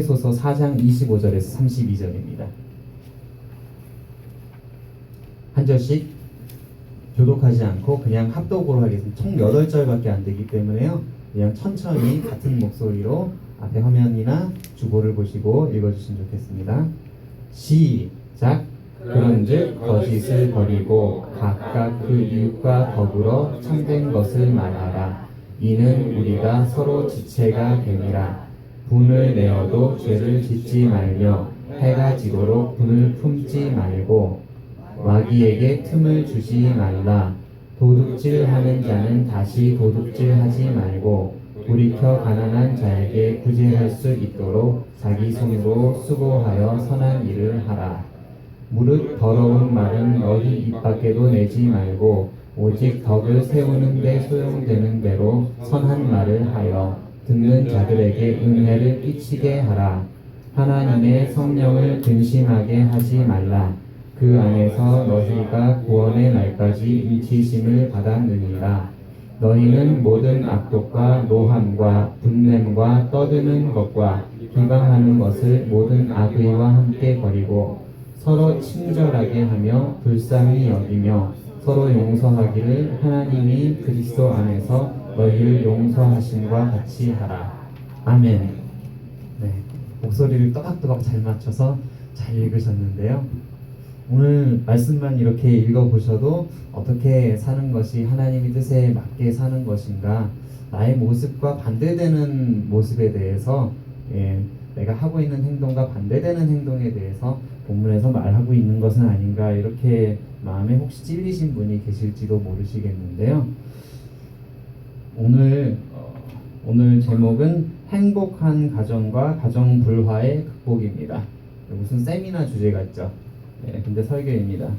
에베소서 4장 25절에서 32절입니다. 한 절씩 교독하지 않고 그냥 합독으로 하겠습니다. 총 8절밖에 안 되기 때문에요. 그냥 천천히 같은 목소리로 앞에 화면이나 주보를 보시고 읽어주시면 좋겠습니다. 시작. 그런즉 거짓을 버리고 각각 그 이웃과 더불어 참된 것을 말하라. 이는 우리가 서로 지체가 됨이라. 분을 내어도 죄를 짓지 말며 해가 지도록 분을 품지 말고 마귀에게 틈을 주지 말라. 도둑질하는 자는 다시 도둑질하지 말고 돌이켜 가난한 자에게 구제할 수 있도록 자기 손으로 수고하여 선한 일을 하라. 무릇 더러운 말은 너희 입 밖에도 내지 말고 오직 덕을 세우는 데 소용되는 대로 선한 말을 하여 듣는 자들에게 은혜를 끼치게 하라. 하나님의 성령을 근심하게 하지 말라. 그 안에서 너희가 구원의 날까지 인치심을 받았느니라. 너희는 모든 악독과 노함과 분냄과 떠드는 것과 비방하는 것을 모든 악의와 함께 버리고 서로 친절하게 하며 불쌍히 여기며 서로 용서하기를 하나님이 그리스도 안에서 너희를 용서하심과 같이 하라. 아멘. 네, 목소리를 또박또박 잘 맞춰서 잘 읽으셨는데요. 오늘 말씀만 이렇게 읽어보셔도 어떻게 사는 것이 하나님의 뜻에 맞게 사는 것인가, 나의 모습과 반대되는 모습에 대해서, 내가 하고 있는 행동과 반대되는 행동에 대해서 본문에서 말하고 있는 것은 아닌가, 이렇게 마음에 혹시 찔리신 분이 계실지도 모르시겠는데요. 오늘 제목은 행복한 가정과 가정 불화의 극복입니다. 무슨 세미나 주제 같죠? 근데 설교입니다.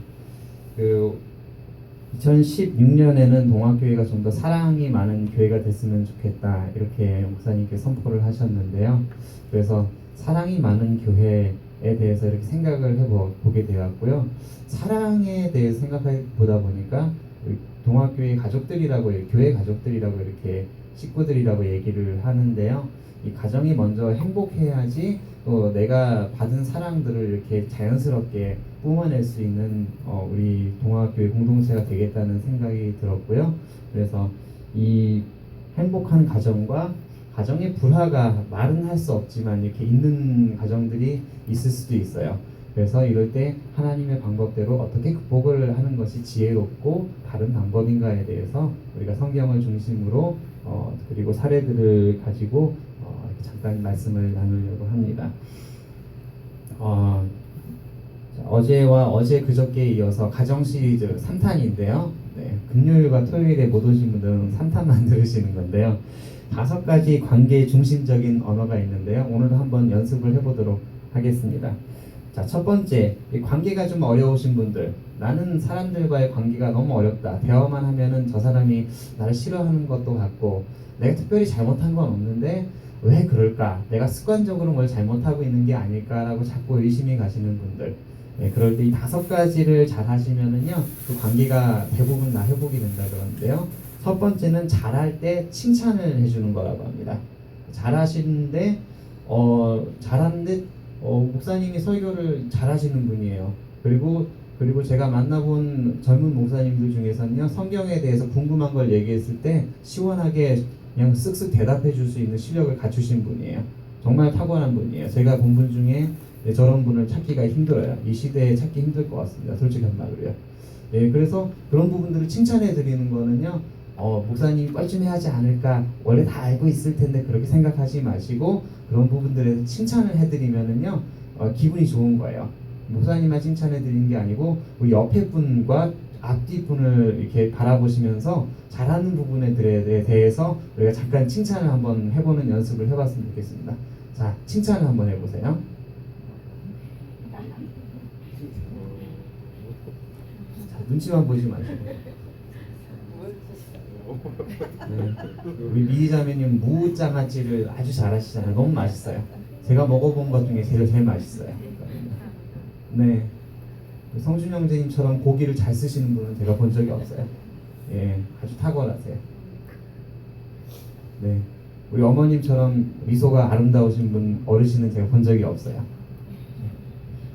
2016년에는 동학교회가 좀 더 사랑이 많은 교회가 됐으면 좋겠다, 이렇게 목사님께 선포를 하셨는데요. 그래서 사랑이 많은 교회에 대해서 이렇게 생각을 해보게 되었고요. 사랑에 대해서 생각해보다 보니까 동학교회 가족들이라고, 교회 가족들이라고, 이렇게 식구들이라고 얘기를 하는데요. 이 가정이 먼저 행복해야지 또 내가 받은 사랑들을 이렇게 자연스럽게 뿜어낼 수 있는 우리 동학교회 공동체가 되겠다는 생각이 들었고요. 그래서 이 행복한 가정과 가정의 불화가 말은 할 수 없지만 이렇게 있는 가정들이 있을 수도 있어요. 그래서 이럴 때 하나님의 방법대로 어떻게 극복을 하는 것이 지혜롭고 바른 방법인가에 대해서 우리가 성경을 중심으로 그리고 사례들을 가지고 잠깐 말씀을 나누려고 합니다. 어제와 어제 그저께에 이어서 가정 시리즈 3탄인데요. 금요일과 토요일에 못 오신 분들은 3탄만 들으시는 건데요. 5가지 관계 중심적인 언어가 있는데요. 오늘도 한번 연습을 해보도록 하겠습니다. 자, 첫 번째, 이 관계가 좀 어려우신 분들, 나는 사람들과의 관계가 너무 어렵다, 대화만 하면은 저 사람이 나를 싫어하는 것도 같고 내가 특별히 잘못한 건 없는데 왜 그럴까, 내가 습관적으로 뭘 잘못하고 있는 게 아닐까라고 자꾸 의심이 가시는 분들, 그럴 때 이 5가지를 잘 하시면은요, 그 관계가 대부분 다 회복이 된다 그러는데요. 첫 번째는 잘할 때 칭찬을 해주는 거라고 합니다. 잘하시는데 목사님이 설교를 잘하시는 분이에요. 그리고 제가 만나본 젊은 목사님들 중에서는요, 성경에 대해서 궁금한 걸 얘기했을 때 시원하게 그냥 쓱쓱 대답해 줄 수 있는 실력을 갖추신 분이에요. 정말 탁월한 분이에요. 제가 본 분 중에 저런 분을 찾기가 힘들어요. 이 시대에 찾기 힘들 것 같습니다. 솔직한 말로요. 그래서 그런 부분들을 칭찬해 드리는 거는요, 목사님이 뻘쭘해하지 않을까, 원래 다 알고 있을 텐데 그렇게 생각하지 마시고 그런 부분들에서 칭찬을 해드리면은요, 기분이 좋은 거예요. 목사님만 칭찬해 드리는 게 아니고 우리 옆에 분과 앞뒤 분을 이렇게 바라보시면서 잘하는 부분에 대해서 우리가 잠깐 칭찬을 한번 해보는 연습을 해봤으면 좋겠습니다. 자, 칭찬을 한번 해보세요. 자, 눈치만 보지 마시고. 우리 미리자매님 무장아찌를 아주 잘하시잖아요. 너무 맛있어요. 제가 먹어본 것 중에 제일 맛있어요. 네, 성준 형제님처럼 고기를 잘 쓰시는 분은 제가 본 적이 없어요. 아주 탁월하세요. 네, 우리 어머님처럼 미소가 아름다우신 분 어르신은 제가 본 적이 없어요.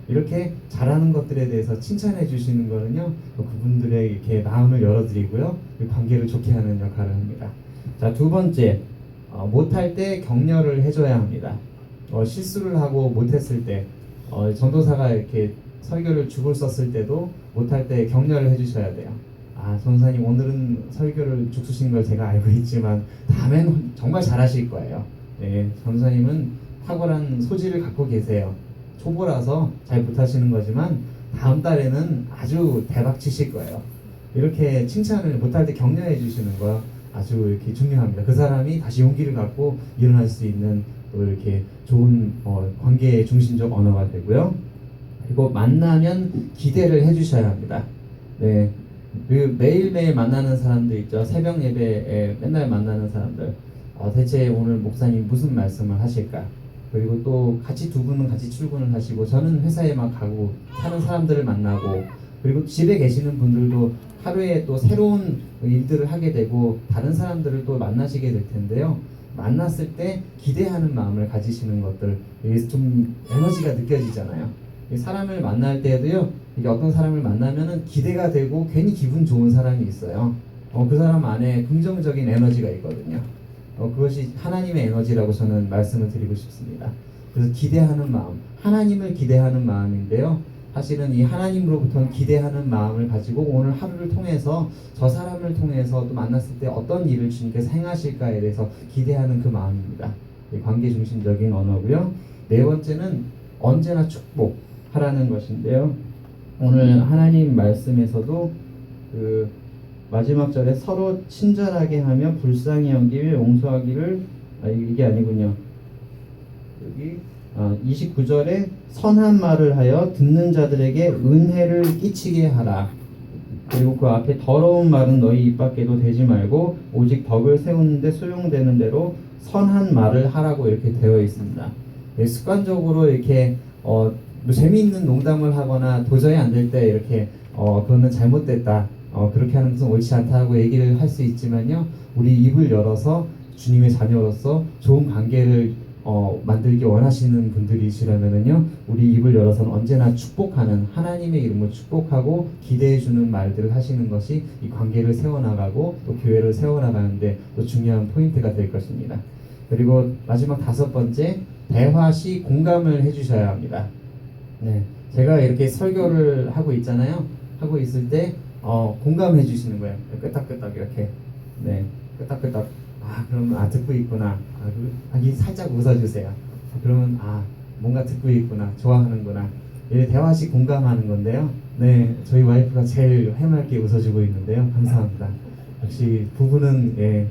이렇게 잘하는 것들에 대해서 칭찬해 주시는 거는요, 그분들의 이렇게 마음을 열어드리고요, 관계를 좋게 하는 역할을 합니다. 자, 두 번째, 못할 때 격려를 해줘야 합니다. 실수를 하고 못했을 때, 전도사가 이렇게 설교를 죽을 썼을 때도 못할 때 격려를 해주셔야 돼요. 전사님 오늘은 설교를 죽수신 걸 제가 알고 있지만 다음엔 정말 잘하실 거예요. 네, 전사님은 탁월한 소질을 갖고 계세요. 초보라서 잘 못하시는 거지만 다음 달에는 아주 대박 치실 거예요. 이렇게 칭찬을 못할 때 격려해 주시는 거 아주 이렇게 중요합니다. 그 사람이 다시 용기를 갖고 일어날 수 있는 또 이렇게 좋은 관계의 중심적 언어가 되고요. 그리고 만나면 기대를 해주셔야 합니다. 네, 그 매일매일 만나는 사람들 있죠. 새벽 예배에 맨날 만나는 사람들. 대체 오늘 목사님 무슨 말씀을 하실까? 그리고 또 같이 두 분은 같이 출근을 하시고 저는 회사에 막 가고 사는 사람들을 만나고, 그리고 집에 계시는 분들도 하루에 또 새로운 일들을 하게 되고 다른 사람들을 또 만나시게 될 텐데요. 만났을 때 기대하는 마음을 가지시는 것들, 이게 좀 에너지가 느껴지잖아요. 사람을 만날 때도요, 이게 어떤 사람을 만나면은 기대가 되고 괜히 기분 좋은 사람이 있어요. 그 사람 안에 긍정적인 에너지가 있거든요. 그것이 하나님의 에너지라고 저는 말씀을 드리고 싶습니다. 그래서 기대하는 마음, 하나님을 기대하는 마음인데요. 사실은 이 하나님으로부터 기대하는 마음을 가지고 오늘 하루를 통해서 저 사람을 통해서 또 만났을 때 어떤 일을 주님께서 행하실까에 대해서 기대하는 그 마음입니다. 관계 중심적인 언어고요. 네 번째는 언제나 축복하라는 것인데요. 오늘 하나님 말씀에서도 그 마지막 절에 서로 친절하게 하며 불쌍히 여기며 용서하기를, 이게 아니군요. 여기 29절에 선한 말을 하여 듣는 자들에게 은혜를 끼치게 하라. 그리고 그 앞에 더러운 말은 너희 입 밖에도 대지 말고 오직 덕을 세우는데 소용되는 대로 선한 말을 하라고 이렇게 되어 있습니다. 습관적으로 이렇게 뭐 재미있는 농담을 하거나 도저히 안 될 때 이렇게 그거는 잘못됐다, 그렇게 하는 것은 옳지 않다고 얘기를 할 수 있지만요, 우리 입을 열어서 주님의 자녀로서 좋은 관계를 만들기 원하시는 분들이시라면은요, 우리 입을 열어서는 언제나 축복하는, 하나님의 이름으로 축복하고 기대해주는 말들을 하시는 것이 이 관계를 세워나가고 또 교회를 세워나가는데 또 중요한 포인트가 될 것입니다. 그리고 마지막 다섯 번째, 대화 시 공감을 해주셔야 합니다. 네, 제가 이렇게 설교를 하고 있잖아요. 하고 있을 때 공감해 주시는 거예요. 끄덕끄덕 이렇게. 네, 끄덕끄덕. 그러면 듣고 있구나. 살짝 웃어주세요. 그러면 뭔가 듣고 있구나, 좋아하는구나. 이렇게 대화식 공감하는 건데요. 네, 저희 와이프가 제일 해맑게 웃어주고 있는데요. 감사합니다. 역시 부부는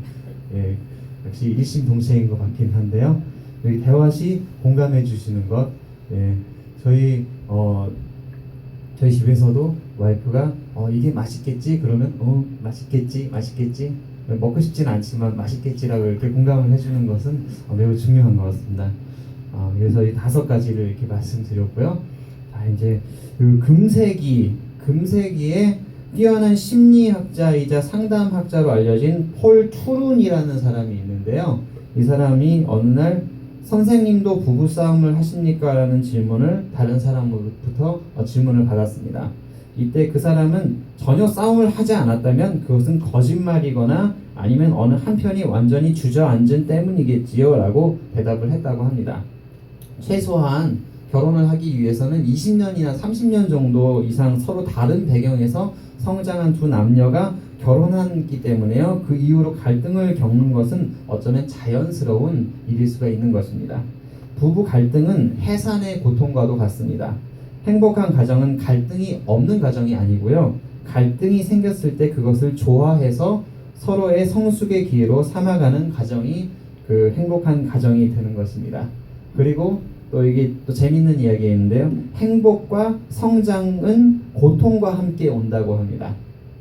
역시 일심동체인 것 같긴 한데요. 여기 대화시 공감해 주시는 것. 저희 집에서도 와이프가 이게 맛있겠지? 그러면 맛있겠지? 먹고 싶진 않지만 맛있겠지라고 이렇게 공감을 해주는 것은 매우 중요한 것 같습니다. 그래서 이 다섯 가지를 이렇게 말씀드렸고요. 이제 그 금세기에 뛰어난 심리학자이자 상담학자로 알려진 폴 투룬이라는 사람이 있는데요. 이 사람이 어느 날 선생님도 부부싸움을 하십니까? 라는 질문을 다른 사람으로부터 질문을 받았습니다. 이때 그 사람은 전혀 싸움을 하지 않았다면 그것은 거짓말이거나 아니면 어느 한편이 완전히 주저앉은 때문이겠지요 라고 대답을 했다고 합니다. 최소한 결혼을 하기 위해서는 20년이나 30년 정도 이상 서로 다른 배경에서 성장한 두 남녀가 결혼하기 때문에요. 그 이후로 갈등을 겪는 것은 어쩌면 자연스러운 일일 수가 있는 것입니다. 부부 갈등은 해산의 고통과도 같습니다. 행복한 가정은 갈등이 없는 가정이 아니고요. 갈등이 생겼을 때 그것을 좋아해서 서로의 성숙의 기회로 삼아가는 가정이 그 행복한 가정이 되는 것입니다. 그리고 또 이게 또 재밌는 이야기인데요. 행복과 성장은 고통과 함께 온다고 합니다.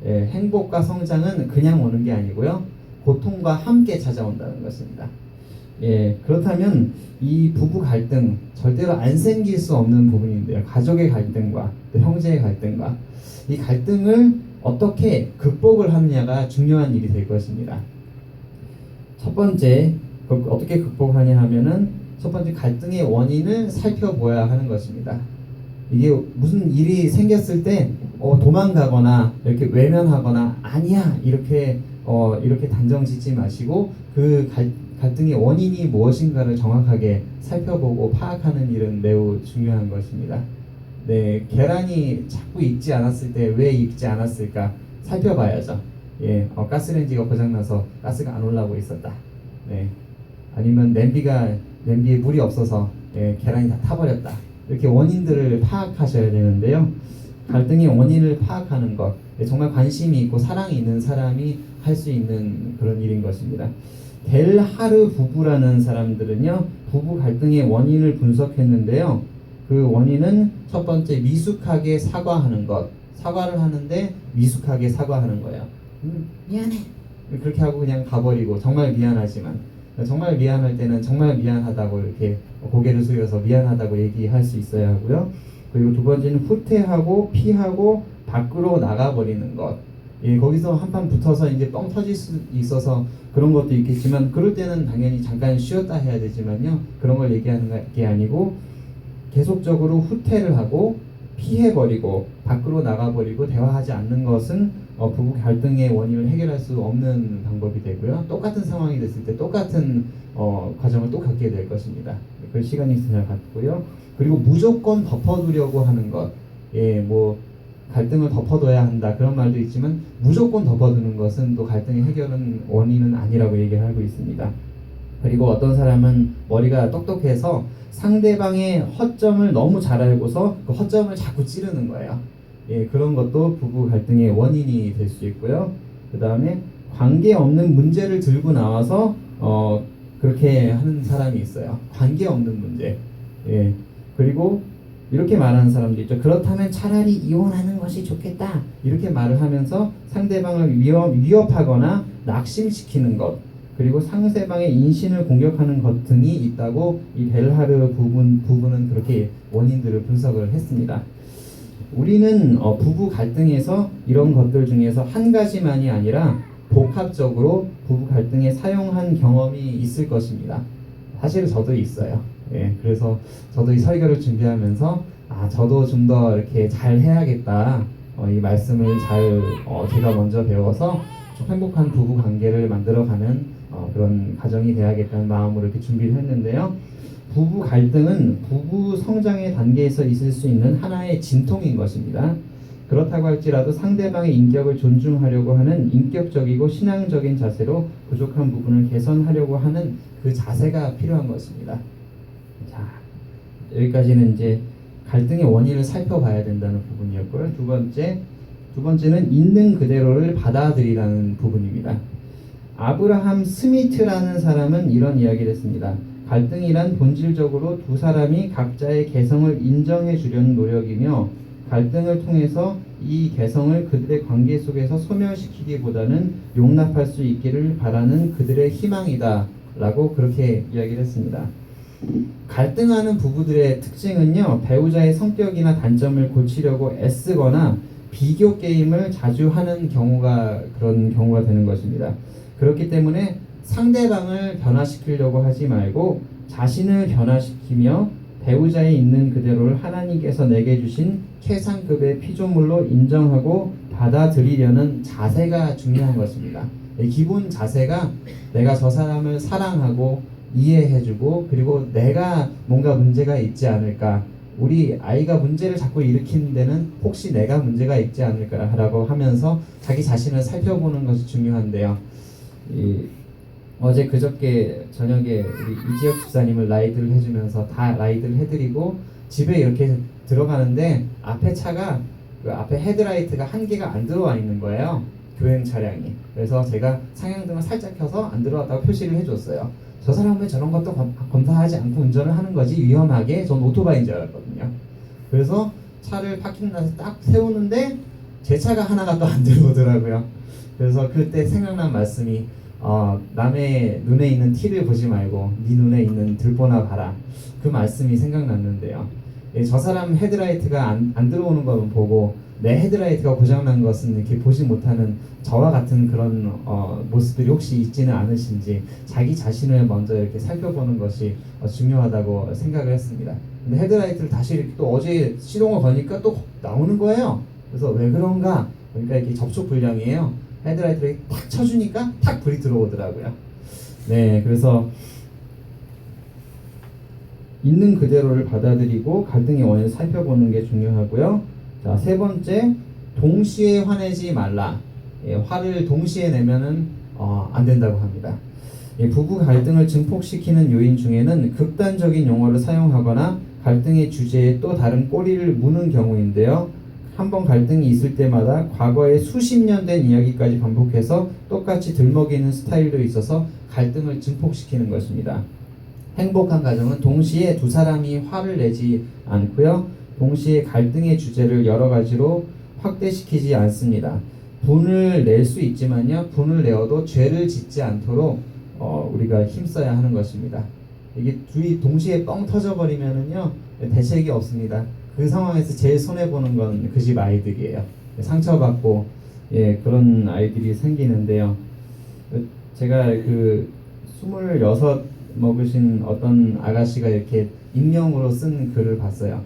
행복과 성장은 그냥 오는 게 아니고요. 고통과 함께 찾아온다는 것입니다. 그렇다면 이 부부 갈등 절대로 안 생길 수 없는 부분인데요. 가족의 갈등과 또 형제의 갈등과 이 갈등을 어떻게 극복을 하느냐가 중요한 일이 될 것입니다. 첫 번째, 어떻게 극복하냐 하면은 첫 번째 갈등의 원인을 살펴보아야 하는 것입니다. 이게 무슨 일이 생겼을 때 도망가거나 이렇게 외면하거나 아니야 이렇게 단정 짓지 마시고 그 갈등의 원인이 무엇인가를 정확하게 살펴보고 파악하는 일은 매우 중요한 것입니다. 네, 계란이 자꾸 익지 않았을 때 왜 익지 않았을까 살펴봐야죠. 예, 가스레인지가 고장나서 가스가 안 올라오고 있었다. 네, 아니면 냄비에 물이 없어서 계란이 다 타버렸다. 이렇게 원인들을 파악하셔야 되는데요. 갈등의 원인을 파악하는 것 정말 관심이 있고 사랑이 있는 사람이 할 수 있는 그런 일인 것입니다. 델 하르 부부라는 사람들은요, 부부 갈등의 원인을 분석했는데요. 그 원인은 첫 번째 미숙하게 사과하는 것. 사과를 하는데 미숙하게 사과하는 거예요. 미안해. 그렇게 하고 그냥 가버리고 정말 미안하지만 정말 미안할 때는 정말 미안하다고 이렇게 고개를 숙여서 미안하다고 얘기할 수 있어야 하고요. 그리고 두 번째는 후퇴하고 피하고 밖으로 나가버리는 것. 예, 거기서 한판 붙어서 이제 뻥 터질 수 있어서 그런 것도 있겠지만 그럴 때는 당연히 잠깐 쉬었다 해야 되지만요. 그런 걸 얘기하는 게 아니고 계속적으로 후퇴를 하고 피해버리고 밖으로 나가버리고 대화하지 않는 것은 부부 갈등의 원인을 해결할 수 없는 방법이 되고요. 똑같은 상황이 됐을 때 똑같은 과정을 또 갖게 될 것입니다. 그 시간이 있으냐 같고요. 그리고 무조건 덮어두려고 하는 것. 예, 뭐 갈등을 덮어둬야 한다 그런 말도 있지만 무조건 덮어두는 것은 또 갈등의 해결은 원인은 아니라고 얘기를 하고 있습니다. 그리고 어떤 사람은 머리가 똑똑해서 상대방의 허점을 너무 잘 알고서 그 허점을 자꾸 찌르는 거예요. 예, 그런 것도 부부 갈등의 원인이 될 수 있고요. 그 다음에 관계없는 문제를 들고 나와서 그렇게 하는 사람이 있어요. 관계없는 문제. 예, 그리고 이렇게 말하는 사람도 있죠. 그렇다면 차라리 이혼하는 것이 좋겠다. 이렇게 말을 하면서 상대방을 위협하거나 낙심시키는 것, 그리고 상대방의 인신을 공격하는 것 등이 있다고 이 벨하르 부부는 그렇게 원인들을 분석을 했습니다. 우리는 부부 갈등에서 이런 것들 중에서 한 가지만이 아니라 복합적으로 부부 갈등에 사용한 경험이 있을 것입니다. 사실 저도 있어요. 예, 그래서 저도 이 설교를 준비하면서 저도 좀 더 이렇게 잘 해야겠다. 이 말씀을 잘 제가 먼저 배워서 좀 행복한 부부 관계를 만들어가는 그런 가정이 돼야겠다는 마음으로 이렇게 준비를 했는데요. 부부 갈등은 부부 성장의 단계에서 있을 수 있는 하나의 진통인 것입니다. 그렇다고 할지라도 상대방의 인격을 존중하려고 하는 인격적이고 신앙적인 자세로 부족한 부분을 개선하려고 하는 그 자세가 필요한 것입니다. 자, 여기까지는 이제 갈등의 원인을 살펴봐야 된다는 부분이었고요. 두 번째는 있는 그대로를 받아들이라는 부분입니다. 아브라함 스미트라는 사람은 이런 이야기를 했습니다. 갈등이란 본질적으로 두 사람이 각자의 개성을 인정해 주려는 노력이며 갈등을 통해서 이 개성을 그들의 관계 속에서 소멸시키기보다는 용납할 수 있기를 바라는 그들의 희망이다 라고 그렇게 이야기를 했습니다. 갈등하는 부부들의 특징은요, 배우자의 성격이나 단점을 고치려고 애쓰거나 비교 게임을 자주 하는 그런 경우가 되는 것입니다. 그렇기 때문에 상대방을 변화시키려고 하지 말고 자신을 변화시키며 배우자의 있는 그대로를 하나님께서 내게 주신 최상급의 피조물로 인정하고 받아들이려는 자세가 중요한 것입니다. 기본 자세가 내가 저 사람을 사랑하고 이해해주고 그리고 내가 뭔가 문제가 있지 않을까, 우리 아이가 문제를 자꾸 일으키는 데는 혹시 내가 문제가 있지 않을까라고 하면서 자기 자신을 살펴보는 것이 중요한데요. 어제 그저께 저녁에 우리 이지혁 집사님을 라이드를 해주면서 다 라이드를 해드리고 집에 이렇게 들어가는데 앞에 차가 그 앞에 헤드라이트가 한 개가 안 들어와 있는 거예요. 교행 차량이. 그래서 제가 상향등을 살짝 켜서 안 들어왔다고 표시를 해줬어요. 저 사람은 왜 저런 것도 검사하지 않고 운전을 하는 거지? 위험하게. 전 오토바이인 줄 알았거든요. 그래서 차를 파킹에서 딱 세우는데 제 차가 하나가 또 안 들어오더라고요. 그래서 그때 생각난 말씀이 남의 눈에 있는 티를 보지 말고 네 눈에 있는 들보나 봐라. 그 말씀이 생각났는데요. 저 사람 헤드라이트가 안 들어오는 거는 보고 내 헤드라이트가 고장난 것은 이렇게 보지 못하는 저와 같은 그런 모습들이 혹시 있지는 않으신지 자기 자신을 먼저 이렇게 살펴보는 것이 중요하다고 생각을 했습니다. 근데 헤드라이트를 다시 이렇게 또 어제 시동을 거니까 또 나오는 거예요. 그래서 왜 그런가? 그러니까 이게 접촉 불량이에요. 헤드라이트를 탁 쳐주니까 탁 불이 들어오더라고요. 네, 그래서 있는 그대로를 받아들이고 갈등의 원인을 살펴보는 게 중요하고요. 자, 세 번째, 동시에 화내지 말라. 화를 동시에 내면은 안 된다고 합니다. 부부 갈등을 증폭시키는 요인 중에는 극단적인 용어를 사용하거나 갈등의 주제에 또 다른 꼬리를 무는 경우인데요. 한번 갈등이 있을 때마다 과거에 수십 년 된 이야기까지 반복해서 똑같이 들먹이는 스타일도 있어서 갈등을 증폭시키는 것입니다. 행복한 가정은 동시에 두 사람이 화를 내지 않고요. 동시에 갈등의 주제를 여러 가지로 확대시키지 않습니다. 분을 낼 수 있지만요. 분을 내어도 죄를 짓지 않도록 우리가 힘써야 하는 것입니다. 이게 둘이 동시에 뻥 터져버리면은요. 대책이 없습니다. 그 상황에서 제일 손해보는 건 그 집 아이들이에요. 상처받고 그런 아이들이 생기는데요. 제가 26 먹으신 어떤 아가씨가 이렇게 익명으로 쓴 글을 봤어요.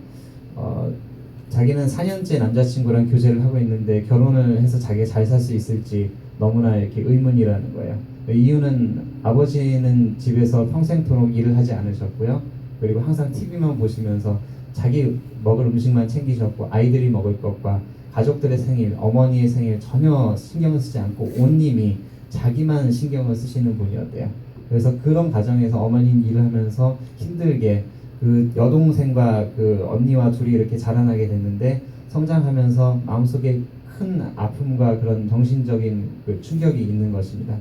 자기는 4년째 남자친구랑 교제를 하고 있는데 결혼을 해서 자기가 잘 살 수 있을지 너무나 이렇게 의문이라는 거예요. 이유는 아버지는 집에서 평생토록 일을 하지 않으셨고요. 그리고 항상 TV만 보시면서 자기 먹을 음식만 챙기셨고 아이들이 먹을 것과 가족들의 생일, 어머니의 생일 전혀 신경을 쓰지 않고 온님이 자기만 신경을 쓰시는 분이었대요. 그래서 그런 가정에서 어머니는 일을 하면서 힘들게 그 여동생과 그 언니와 둘이 이렇게 자라나게 됐는데 성장하면서 마음속에 큰 아픔과 그런 정신적인 그 충격이 있는 것입니다.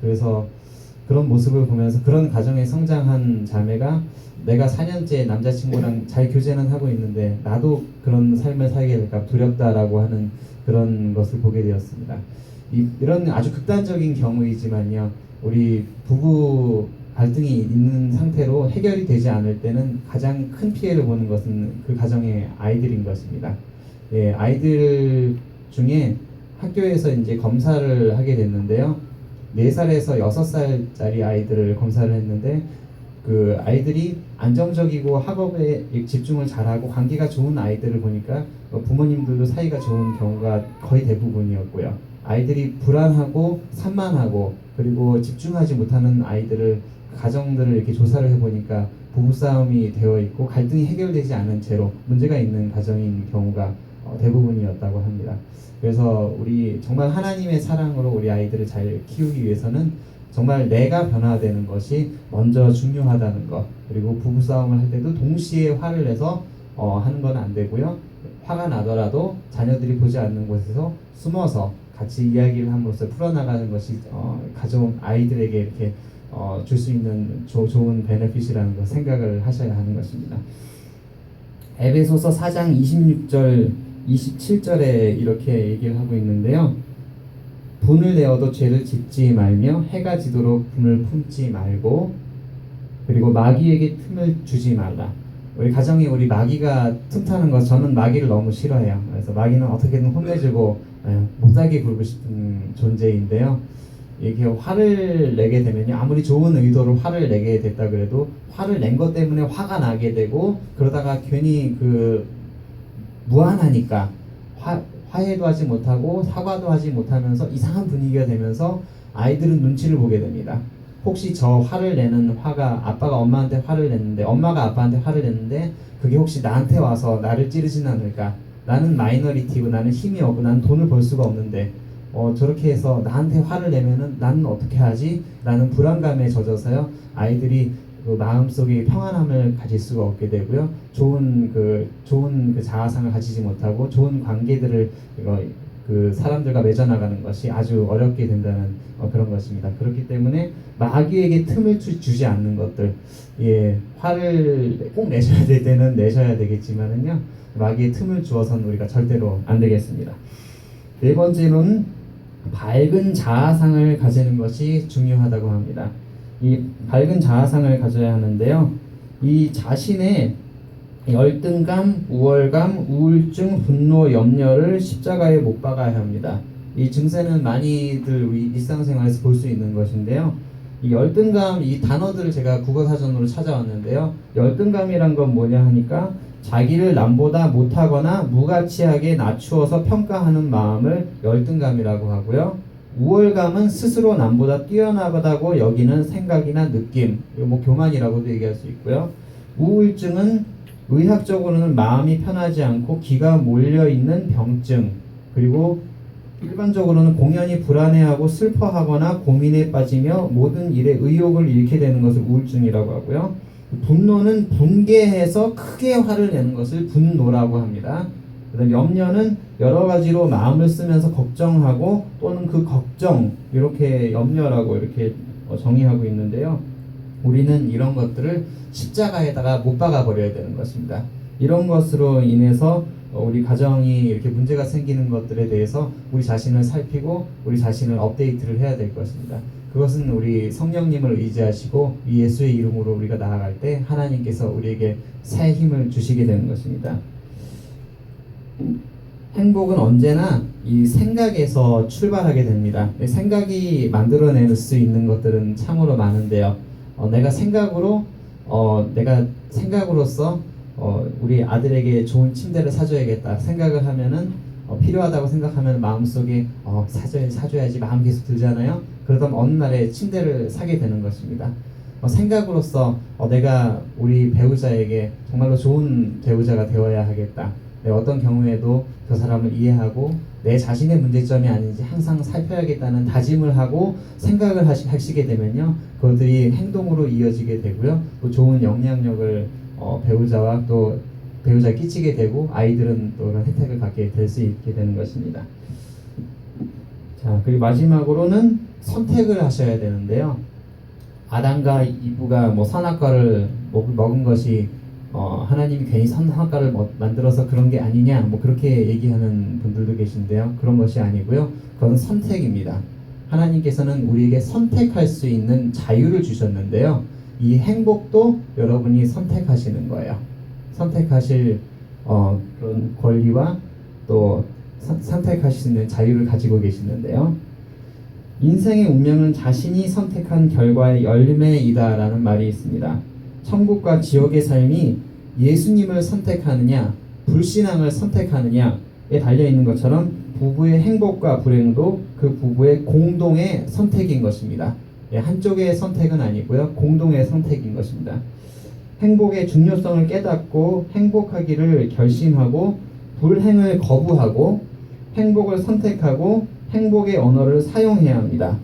그래서 그런 모습을 보면서 그런 가정에 성장한 자매가 내가 4년째 남자친구랑 잘 교제는 하고 있는데 나도 그런 삶을 살게 될까 두렵다라고 하는 그런 것을 보게 되었습니다. 이런 아주 극단적인 경우이지만요. 우리 부부 갈등이 있는 상태로 해결이 되지 않을 때는 가장 큰 피해를 보는 것은 그 가정의 아이들인 것입니다. 아이들 중에 학교에서 이제 검사를 하게 됐는데요. 4살에서 6살짜리 아이들을 검사를 했는데 그 아이들이 안정적이고 학업에 집중을 잘하고 관계가 좋은 아이들을 보니까 부모님들도 사이가 좋은 경우가 거의 대부분이었고요. 아이들이 불안하고 산만하고 그리고 집중하지 못하는 아이들을 가정들을 이렇게 조사를 해보니까 부부싸움이 되어 있고 갈등이 해결되지 않은 채로 문제가 있는 가정인 경우가 대부분이었다고 합니다. 그래서 우리 정말 하나님의 사랑으로 우리 아이들을 잘 키우기 위해서는 정말 내가 변화되는 것이 먼저 중요하다는 것, 그리고 부부싸움을 할 때도 동시에 화를 내서 하는 건 안 되고요. 화가 나더라도 자녀들이 보지 않는 곳에서 숨어서 같이 이야기를 함으로써 풀어나가는 것이 가족 아이들에게 이렇게 줄 수 있는 좋은 베네핏이라는 걸 생각을 하셔야 하는 것입니다. 에베소서 4장 26절 27절에 이렇게 얘기를 하고 있는데요. 분을 내어도 죄를 짓지 말며 해가 지도록 분을 품지 말고 그리고 마귀에게 틈을 주지 말라. 우리 가정에 우리 마귀가 틈타는 것 저는 마귀를 너무 싫어해요. 그래서 마귀는 어떻게든 혼내주고 못살게 굴고 싶은 존재인데요. 이렇게 화를 내게 되면요, 아무리 좋은 의도로 화를 내게 됐다 그래도 화를 낸 것 때문에 화가 나게 되고 그러다가 괜히 무안하니까 화해도 하지 못하고 사과도 하지 못하면서 이상한 분위기가 되면서 아이들은 눈치를 보게 됩니다. 혹시 저 화를 내는 화가 아빠가 엄마한테 화를 냈는데 엄마가 아빠한테 화를 냈는데 그게 혹시 나한테 와서 나를 찌르지는 않을까? 나는 마이너리티고 나는 힘이 없고 나는 돈을 벌 수가 없는데 저렇게 해서 나한테 화를 내면은 나는 어떻게 하지? 라는 불안감에 젖어서요. 아이들이 그 마음속에 평안함을 가질 수가 없게 되고요. 좋은 자아상을 가지지 못하고 좋은 관계들을 그 사람들과 맺어나가는 것이 아주 어렵게 된다는 그런 것입니다. 그렇기 때문에 마귀에게 틈을 주지 않는 것들, 화를 꼭 내셔야 될 때는 내셔야 되겠지만은요, 마귀의 틈을 주어서는 우리가 절대로 안 되겠습니다. 네 번째로는 밝은 자아상을 가지는 것이 중요하다고 합니다. 이 밝은 자아상을 가져야 하는데요. 이 자신의 열등감, 우월감, 우울증, 분노, 염려를 십자가에 못 박아야 합니다. 이 증세는 많이들 우리 일상생활에서 볼 수 있는 것인데요. 이 열등감, 이 단어들을 제가 국어사전으로 찾아왔는데요. 열등감이란 건 뭐냐 하니까 자기를 남보다 못하거나 무가치하게 낮추어서 평가하는 마음을 열등감이라고 하고요. 우월감은 스스로 남보다 뛰어나다고 여기는 생각이나 느낌, 이거 뭐 교만이라고도 얘기할 수 있고요. 우울증은 의학적으로는 마음이 편하지 않고 기가 몰려있는 병증, 그리고 일반적으로는 공연히 불안해하고 슬퍼하거나 고민에 빠지며 모든 일에 의욕을 잃게 되는 것을 우울증이라고 하고요. 분노는 분개해서 크게 화를 내는 것을 분노라고 합니다. 그다음 염려는 여러 가지로 마음을 쓰면서 걱정하고 또는 그 걱정, 이렇게 염려라고 이렇게 정의하고 있는데요. 우리는 이런 것들을 십자가에다가 못 박아 버려야 되는 것입니다. 이런 것으로 인해서 우리 가정이 이렇게 문제가 생기는 것들에 대해서 우리 자신을 살피고 우리 자신을 업데이트를 해야 될 것입니다. 그것은 우리 성령님을 의지하시고 예수의 이름으로 우리가 나아갈 때 하나님께서 우리에게 새 힘을 주시게 되는 것입니다. 행복은 언제나 이 생각에서 출발하게 됩니다. 생각이 만들어낼 수 있는 것들은 참으로 많은데요. 내가 생각으로서 우리 아들에게 좋은 침대를 사줘야겠다 생각을 하면은 필요하다고 생각하면 마음속에 사줘야지 마음 계속 들잖아요. 그러다 어느 날에 침대를 사게 되는 것입니다. 생각으로서 내가 우리 배우자에게 정말로 좋은 배우자가 되어야 하겠다. 어떤 경우에도 그 사람을 이해하고 내 자신의 문제점이 아닌지 항상 살펴야겠다는 다짐을 하고 생각을 하시게 되면요, 그것들이 행동으로 이어지게 되고요, 또 좋은 영향력을 배우자와 또 배우자에 끼치게 되고 아이들은 또 그런 혜택을 갖게 될 수 있게 되는 것입니다. 자, 그리고 마지막으로는 선택을 하셔야 되는데요. 아담과 이브가 선악과를 먹은 것이 하나님이 괜히 선악과를 만들어서 그런 게 아니냐, 그렇게 얘기하는 분들도 계신데요. 그런 것이 아니고요. 그건 선택입니다. 하나님께서는 우리에게 선택할 수 있는 자유를 주셨는데요. 이 행복도 여러분이 선택하시는 거예요. 선택하실 그런 권리와 또 선택하실 수 있는 자유를 가지고 계시는데요. 인생의 운명은 자신이 선택한 결과의 열매이다라는 말이 있습니다. 천국과 지옥의 삶이 예수님을 선택하느냐, 불신앙을 선택하느냐에 달려있는 것처럼 부부의 행복과 불행도 그 부부의 공동의 선택인 것입니다. 한쪽의 선택은 아니고요, 공동의 선택인 것입니다. 행복의 중요성을 깨닫고 행복하기를 결심하고 불행을 거부하고 행복을 선택하고 행복의 언어를 사용해야 합니다.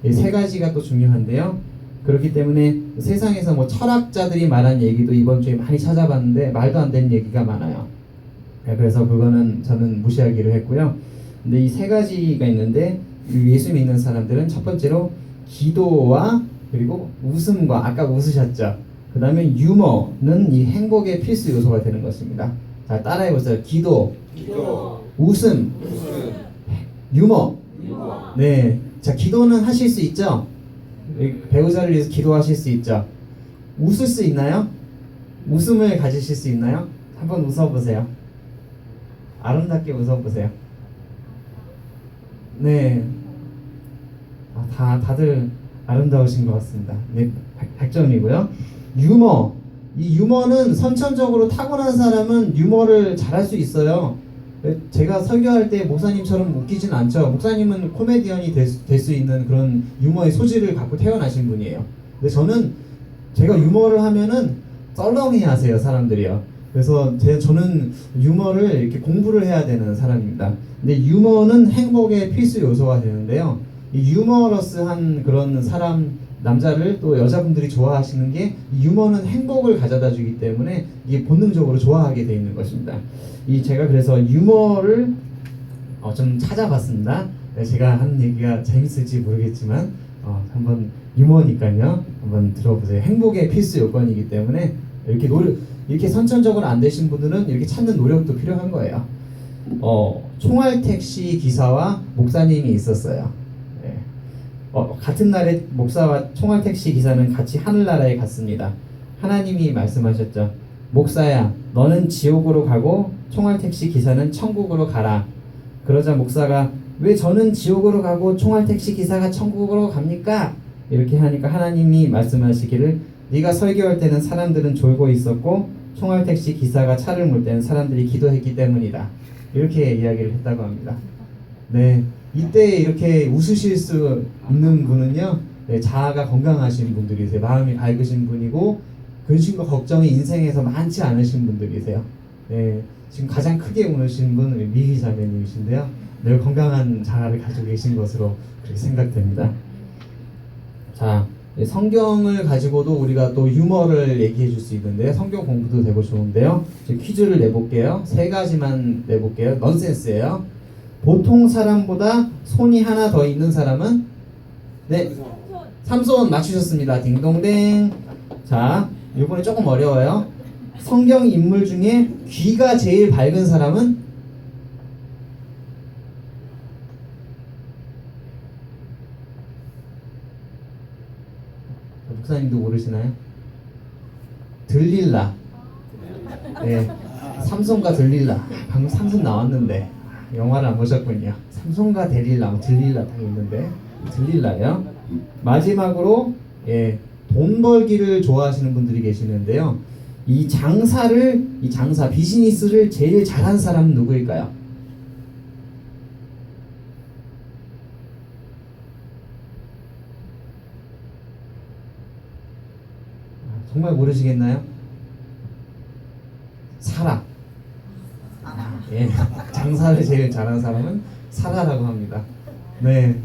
이 세 가지가 또 중요한데요. 그렇기 때문에 세상에서 철학자들이 말한 얘기도 이번 주에 많이 찾아봤는데 말도 안 되는 얘기가 많아요. 그래서 그거는 저는 무시하기로 했고요. 근데 이 세 가지가 있는데 예수 믿는 사람들은 첫 번째로 기도와 그리고 웃음과, 아까 웃으셨죠? 그 다음에 유머는 이 행복의 필수 요소가 되는 것입니다. 자, 따라해보세요. 기도. 웃음. 유머. 네. 자, 기도는 하실 수 있죠? 배우자를 위해서 기도하실 수 있죠? 웃을 수 있나요? 웃음을 가지실 수 있나요? 한번 웃어보세요. 아름답게 웃어보세요. 네. 다들 아름다우신 것 같습니다. 네, 100점이고요. 유머. 이 유머는 선천적으로 타고난 사람은 유머를 잘할 수 있어요. 제가 설교할 때 목사님처럼 웃기진 않죠. 목사님은 코미디언이 될 수 있는 그런 유머의 소질을 갖고 태어나신 분이에요. 근데 저는 제가 유머를 하면은 썰렁해 하세요, 사람들이요. 그래서 저는 유머를 이렇게 공부를 해야 되는 사람입니다. 근데 유머는 행복의 필수 요소가 되는데요. 이 유머러스한 그런 사람, 남자를 또 여자분들이 좋아하시는 게, 유머는 행복을 가져다 주기 때문에 이게 본능적으로 좋아하게 돼 있는 것입니다. 제가 그래서 유머를 좀 찾아봤습니다. 제가 하는 얘기가 재밌을지 모르겠지만 한번 유머니까요, 한번 들어보세요. 행복의 필수 요건이기 때문에 이렇게 선천적으로 안 되신 분들은 이렇게 찾는 노력도 필요한 거예요. 총알 택시 기사와 목사님이 있었어요. 같은 날에 목사와 총알 택시 기사는 같이 하늘나라에 갔습니다. 하나님이 말씀하셨죠. 목사야, 너는 지옥으로 가고 총알택시 기사는 천국으로 가라. 그러자 목사가 왜 저는 지옥으로 가고 총알택시 기사가 천국으로 갑니까? 이렇게 하니까 하나님이 말씀하시기를 네가 설교할 때는 사람들은 졸고 있었고 총알택시 기사가 차를 몰 때는 사람들이 기도했기 때문이다. 이렇게 이야기를 했다고 합니다. 네, 이때 이렇게 웃으실 수 있는 분은요, 네, 자아가 건강하신 분들이세요. 마음이 밝으신 분이고 근심과 걱정이 인생에서 많지 않으신 분들이세요. 네, 지금 가장 크게 우는 분은 미희 자매님이신데요. 늘 건강한 자아를 가지고 계신 것으로 그렇게 생각됩니다. 자, 성경을 가지고도 우리가 또 유머를 얘기해 줄 수 있는데요. 성경 공부도 되고 좋은데요. 퀴즈를 내볼게요. 3가지만 내볼게요. 넌센스예요. 보통 사람보다 손이 하나 더 있는 사람은? 네, 삼손 맞추셨습니다. 딩동댕. 자, 이번에 조금 어려워요. 성경 인물 중에 귀가 제일 밝은 사람은? 목사님도 모르시나요? 들릴라. 네, 삼손과 들릴라. 방금 삼손 나왔는데 영화를 안 보셨군요. 삼손과 들릴라 딱 있는데 들릴라요. 마지막으로 돈 벌기를 좋아하시는 분들이 계시는데요. 이 장사 비즈니스를 제일 잘한 사람은 누구일까요? 정말 모르시겠나요? 사라. 예, 장사를 제일 잘하는 사람은 사라라고 합니다. 네,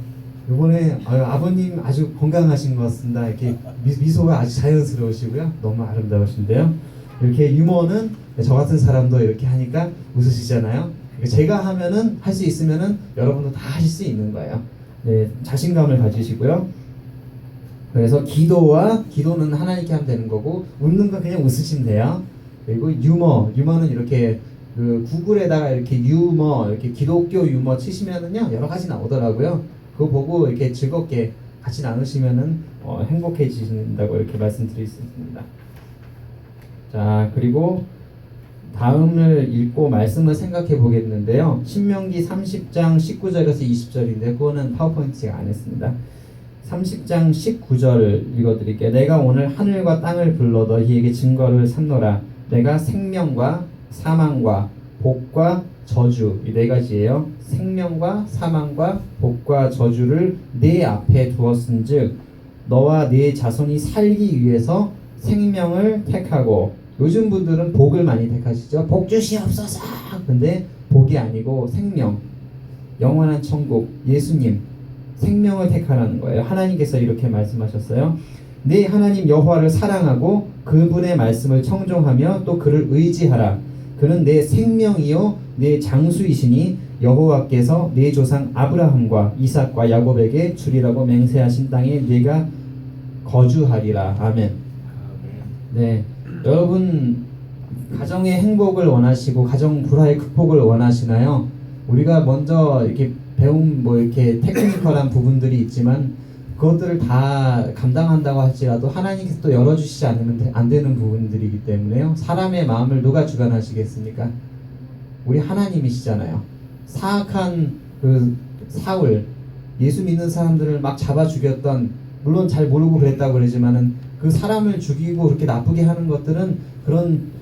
이번에 아버님 아주 건강하신 것 같습니다. 이렇게 미소가 아주 자연스러우시고요, 너무 아름다우신데요. 이렇게 유머는 저 같은 사람도 이렇게 하니까 웃으시잖아요. 제가 하면은 할 수 있으면은 여러분도 다 하실 수 있는 거예요. 네, 자신감을 가지시고요. 그래서 기도는 하나님께 하면 되는 거고, 웃는 건 그냥 웃으시면 돼요. 그리고 유머는 이렇게 구글에다가 이렇게 유머, 이렇게 기독교 유머 치시면은요, 여러 가지 나오더라고요. 그거 보고 이렇게 즐겁게 같이 나누시면은 행복해지신다고 이렇게 말씀드릴 수 있습니다. 자, 그리고 다음을 읽고 말씀을 생각해 보겠는데요. 신명기 30장 19절에서 20절인데 그거는 파워포인트 제가 안 했습니다. 30장 19절 읽어드릴게요. 내가 오늘 하늘과 땅을 불러 너희에게 증거를 삼노라. 내가 생명과 사망과 복과 저주, 이 4가지예요. 생명과 사망과 복과 저주를 네 앞에 두었은즉 너와 네 자손이 살기 위해서 생명을 택하고, 요즘 분들은 복을 많이 택하시죠. 복 주시옵소서. 근데 복이 아니고 생명, 영원한 천국, 예수님, 생명을 택하라는 거예요. 하나님께서 이렇게 말씀하셨어요. 네 하나님 여호와를 사랑하고 그분의 말씀을 청종하며 또 그를 의지하라. 그는 내 생명이요 내 장수이시니 여호와께서 내 조상 아브라함과 이삭과 야곱에게 주리라고 맹세하신 땅에 네가 거주하리라. 아멘. 네, 여러분 가정의 행복을 원하시고 가정 불화의 극복을 원하시나요? 우리가 먼저 이렇게 배운 이렇게 테크니컬한 부분들이 있지만 그것들을 다 감당한다고 할지라도 하나님께서 또 열어주시지 않으면 안 되는 부분들이기 때문에요. 사람의 마음을 누가 주관하시겠습니까? 우리 하나님이시잖아요. 사악한 사울, 예수 믿는 사람들을 막 잡아 죽였던, 물론 잘 모르고 그랬다고 그러지만은 그 사람을 죽이고 그렇게 나쁘게 하는 것들은 그런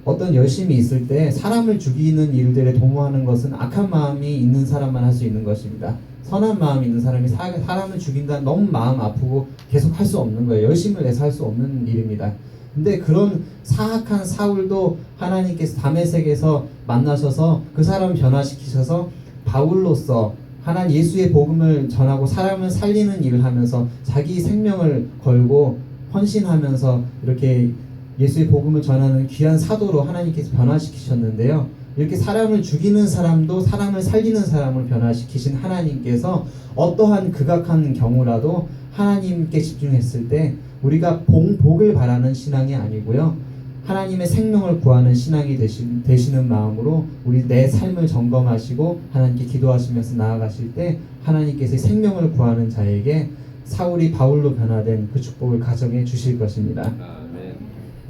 어떤 열심이 있을 때 사람을 죽이는 일들에 동요하는 것은 악한 마음이 있는 사람만 할 수 있는 것입니다. 선한 마음이 있는 사람이 사람을 죽인다는 너무 마음 아프고 계속 할 수 없는 거예요. 열심을 내서 할 수 없는 일입니다. 근데 그런 사악한 사울도 하나님께서 다메섹에서 만나셔서 그 사람을 변화시키셔서 바울로서 하나님 예수의 복음을 전하고 사람을 살리는 일을 하면서 자기 생명을 걸고 헌신하면서 이렇게 예수의 복음을 전하는 귀한 사도로 하나님께서 변화시키셨는데요. 이렇게 사람을 죽이는 사람도 사람을 살리는 사람을 변화시키신 하나님께서 어떠한 극악한 경우라도 하나님께 집중했을 때 우리가 복을 바라는 신앙이 아니고요, 하나님의 생명을 구하는 신앙이 되시는 마음으로 우리 내 삶을 점검하시고 하나님께 기도하시면서 나아가실 때 하나님께서 생명을 구하는 자에게 사울이 바울로 변화된 그 축복을 가정해 주실 것입니다.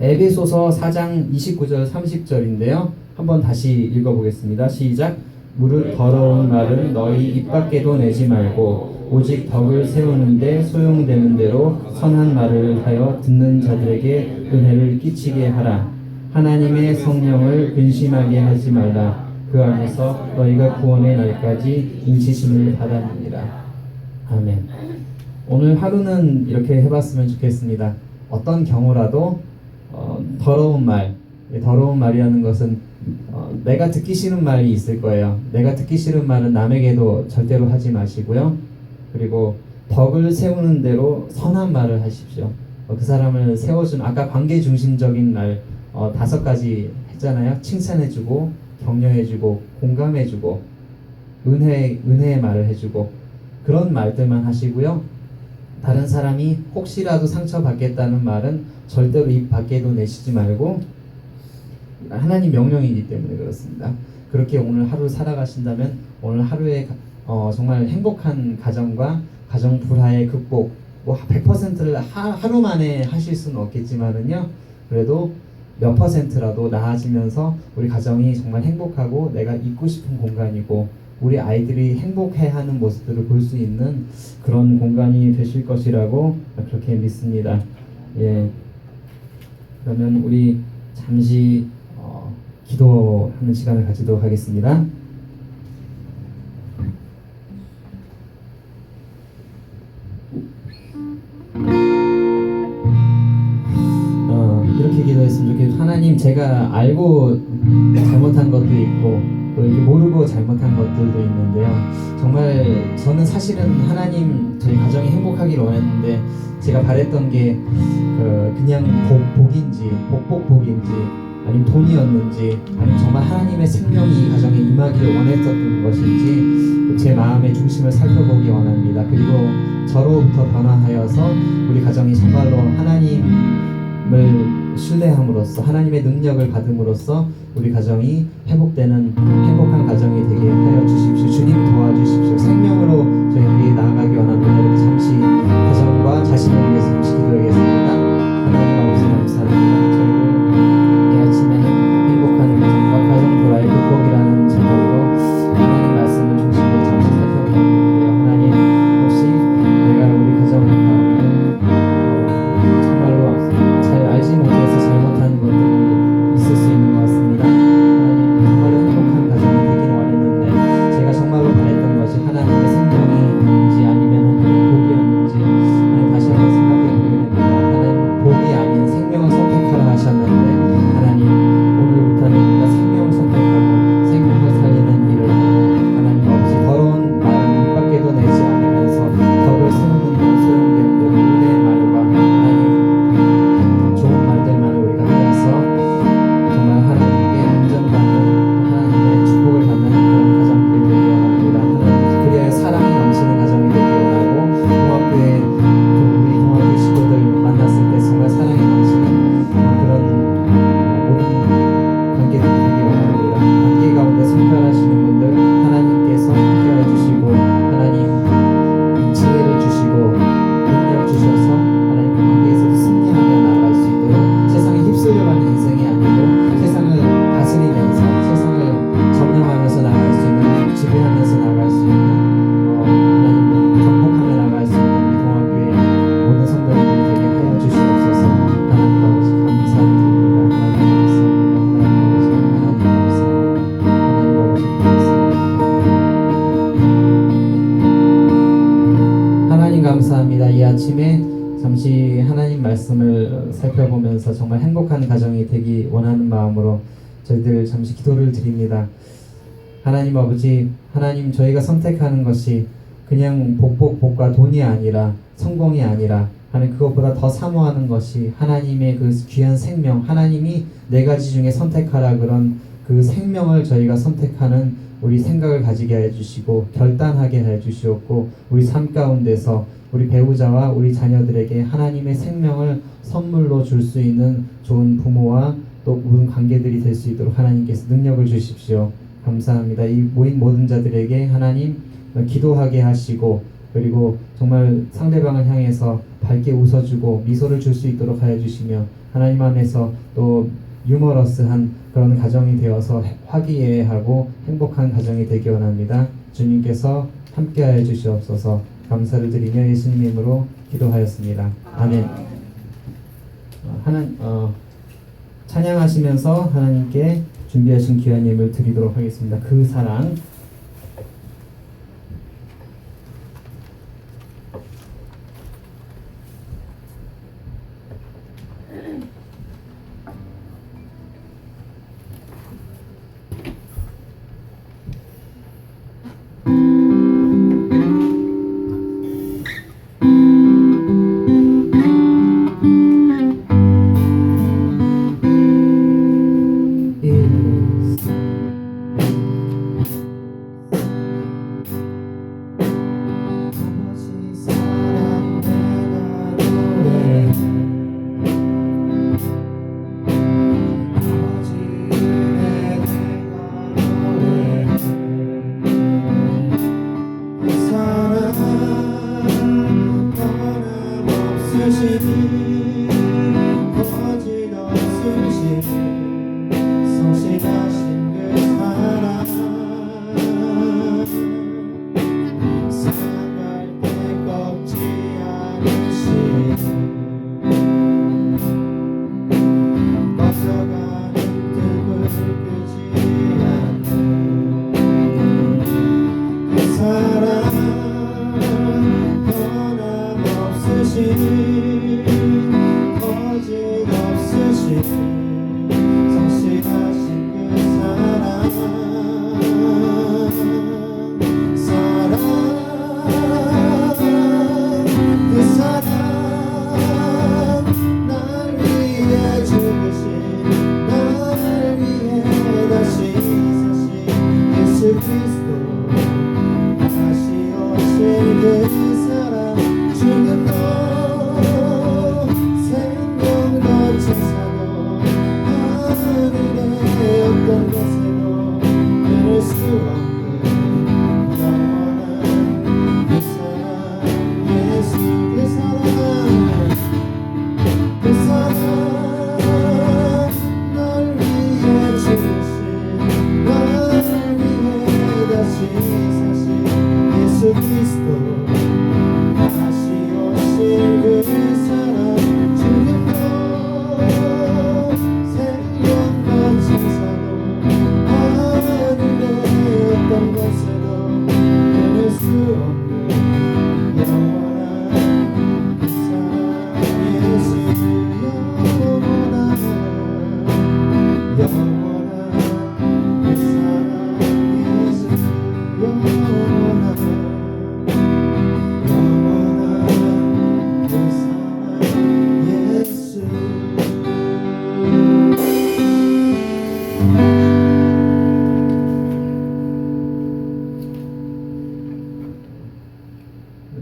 에베소서 4장 29절 30절인데요. 한번 다시 읽어보겠습니다. 시작. 무릇 더러운 말은 너희 입 밖에도 내지 말고 오직 덕을 세우는데 소용되는 대로 선한 말을 하여 듣는 자들에게 은혜를 끼치게 하라. 하나님의 성령을 근심하게 하지 말라. 그 안에서 너희가 구원의 날까지 인치심을 받았느니라. 아멘. 오늘 하루는 이렇게 해봤으면 좋겠습니다. 어떤 경우라도 더러운 말, 더러운 말이라는 것은 내가 듣기 싫은 말이 있을 거예요. 내가 듣기 싫은 말은 남에게도 절대로 하지 마시고요. 그리고 덕을 세우는 대로 선한 말을 하십시오. 그 사람을 세워준 아까 관계 중심적인 말 5가지 했잖아요. 칭찬해주고 격려해주고 공감해주고 은혜의 말을 해주고 그런 말들만 하시고요. 다른 사람이 혹시라도 상처받겠다는 말은 절대로 입 밖에도 내시지 말고 하나님 명령이기 때문에 그렇습니다. 그렇게 오늘 하루 살아가신다면 오늘 하루에 정말 행복한 가정과 가정 불화의 극복 100%를 하루 만에 하실 수는 없겠지만은요. 그래도 몇 %라도 나아지면서 우리 가정이 정말 행복하고 내가 있고 싶은 공간이고 우리 아이들이 행복해하는 모습들을 볼 수 있는 그런 공간이 되실 것이라고 그렇게 믿습니다. 예. 그러면 우리 잠시 기도하는 시간을 가지도록 하겠습니다. 이렇게 기도했으면 좋겠어요. 하나님, 제가 알고 잘못한 것도 있고 또 이렇게 모르고 잘못한 것들도 있는데요. 정말 저는 사실은 하나님 저희 가정이 행복하기를 원했는데 제가 바랬던 게 그냥 복인지 복인지 아니면 돈이었는지 아니면 정말 하나님의 생명이 이 가정에 임하기를 원했었던 것인지 제 마음의 중심을 살펴보기 원합니다. 그리고 저로부터 변화하여서 우리 가정이 정말로 하나님을 신뢰함으로써 하나님의 능력을 받음으로써 우리 가정이 회복되는 행복한 가정이 되게 하여 주십시오. 주님 도와주십시오. 생명으로 저희들이 나아가기 원합니다. 이렇게 잠시 가정과 자신을 위해서 잠시 기도하겠습니다. 하나님 아버지 감사합니다. 저희들 이 아침에 행복한 가정과 가정 불화의 극복이라는 제목으로 하나님 말씀을 중심으로 잠시 살펴보는데요. 하나님 혹시 내가 우리 가정 가운데 정말로 잘 알지 못해서 잘못한 것들이 있을 수 있는 것 같습니다. 하나님 정말로 행복한 가정이 되기를 원했는데 제가 정말로 바랬던 것이 하나님의 생명인지 아니면 복이었는지 하나님 다시 한번 생각해 보게 됩니다. 하나님 복이 아닌 생명을 선택하라 하셨는데 하나님 오늘부터는 우리가 생명을 선택하고 생명을 살리는 일을 하고 하나님 아버지 더러운 말은 입 밖에도 내지 않으면서 덕을 세우는 데 소용되는 대로 은혜의 말과 하나님 좋은 말들만 우리가 하여서 정말 하나님께 인정받는 하나님의 축복을 받는 그런 가정들이 되기 원합니다. 하나님 그래야 사랑이 넘치는 가정이 되기 원하고 우리 동학교의 식구들 만났을 때 정말 사랑이 넘치는 그런 모든 관계들이 되기 원합니다. 관계 가운데 성결하시는 분들 하나님께서 함께해 주시고 하나님 지혜를 주시고 능력 주셔서 하나님 그 관계에서도 승리하며 나아갈 수 있도록 세상에 휩쓸려가는 인생이 아니고 세상을 다스리면서 세상을 점령하면서 나아갈 수 있는 지배하면서 나아갈 수 있는 하나님 정복하며 나아갈 수 있는 우리 동학교의 모든 성도님들이 되게 하여 주시옵소서. 하나님 아버지 감사드립니다. 하나님 감사합니다. 하나님 감사합니다. 하나님 아버지 감사합니다. 하나님 감사합니다. 이 아침에 잠시 하나님 말씀을 살펴보면서 정말 행복한 가정이 되기 원하는 마음으로 저희들 잠시 기도를 드립니다. 하나님 아버지, 하나님 저희가 선택하는 것이 그냥 복과 돈이 아니라 성공이 아니라 하나님 그것보다 더 사모하는 것이 하나님의 그 귀한 생명, 하나님이 4가지 중에 선택하라 그런 그 생명을 저희가 선택하는 우리 생각을 가지게 해주시고 결단하게 해주시옵고 우리 삶 가운데서 우리 배우자와 우리 자녀들에게 하나님의 생명을 선물로 줄 수 있는 좋은 부모와 또 모든 관계들이 될 수 있도록 하나님께서 능력을 주십시오. 감사합니다. 이 모인 모든 자들에게 하나님 기도하게 하시고 그리고 정말 상대방을 향해서 밝게 웃어주고 미소를 줄 수 있도록 하여 주시며 하나님 안에서 또 유머러스한 그런 가정이 되어서 화기애애하고 행복한 가정이 되기 원합니다. 주님께서 함께하여 주시옵소서. 감사를 드리며 예수님 이름으로 기도하였습니다. 아멘. 찬양하시면서 하나님께 준비하신 귀한 예물 드리도록 하겠습니다. 그 사랑.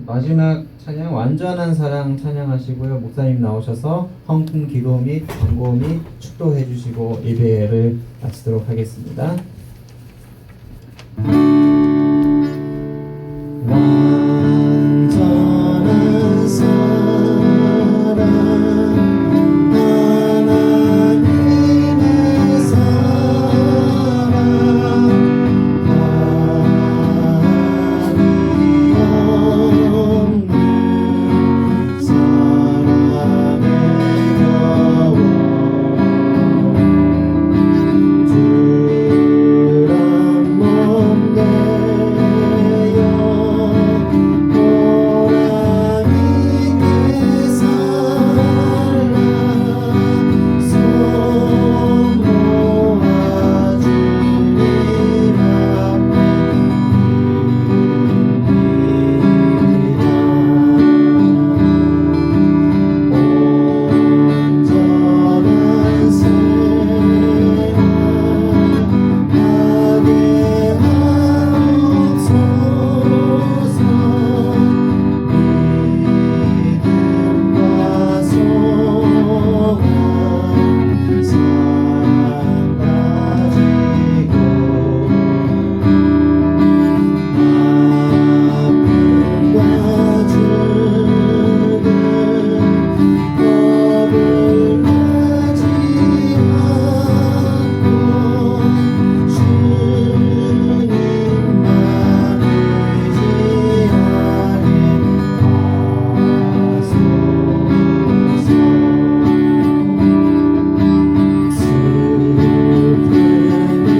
마지막 찬양 완전한 사랑 찬양하시고요. 목사님 나오셔서 헌금 기도 및 광고 및 축도해 주시고 예배를 마치도록 하겠습니다.